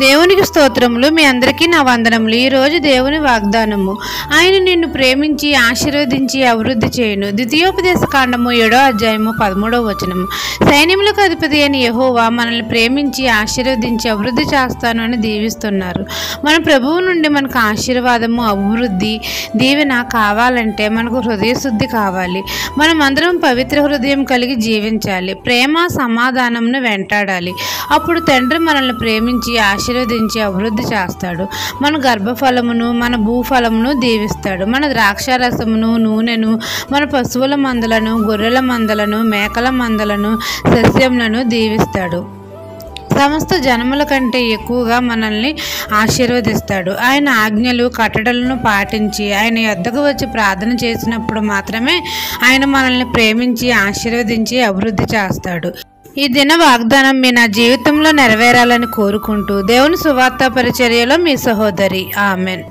దేవునికి స్తోత్రములు. మీ అందరికీ నా వందనములు. ఈరోజు దేవుని వాగ్దానము. ఆయన నిన్ను ప్రేమించి ఆశీర్వదించి అభివృద్ధి చేయును. ద్వితీయోపదేశ కాండము 7వ అధ్యాయము 13వ వచనము. సైన్యములకు అధిపతి అయిన యెహోవా మనల్ని ప్రేమించి ఆశీర్వదించి అభివృద్ధి చేస్తాను అని దీవిస్తున్నారు. మన ప్రభువు నుండి మనకు ఆశీర్వాదము, అభివృద్ధి, దీవెన కావాలంటే మనకు హృదయశుద్ధి కావాలి. మనం అందరం పవిత్ర హృదయం కలిగి జీవించాలి. ప్రేమ, సమాధానంను వెంటాడాలి. అప్పుడు తండ్రి మనల్ని ప్రేమించి ఆశీర్వదించి అభివృద్ధి చేస్తాడు. మన గర్భఫలమును, మన భూఫలమును దీవిస్తాడు. మన ద్రాక్షారసమును, నూనెను, మన పశువుల మందలను, గొర్రెల మందలను, మేకల మందలను, సస్యములను దీవిస్తాడు. సమస్త జనముల కంటే ఎక్కువగా మనల్ని ఆశీర్వదిస్తాడు. ఆయన ఆజ్ఞలు, కట్టడలను పాటించి ఆయన యొద్దకు వచ్చి ప్రార్థన చేసినప్పుడు మాత్రమే ఆయన మనల్ని ప్రేమించి ఆశీర్వదించి అభివృద్ధి చేస్తాడు. ఈ దిన వాగ్దానం మీ నా జీవితంలో నెరవేరాలని కోరుకుంటూ దేవుని సువార్త పరిచర్యలో మీ సహోదరి. ఆమెన్.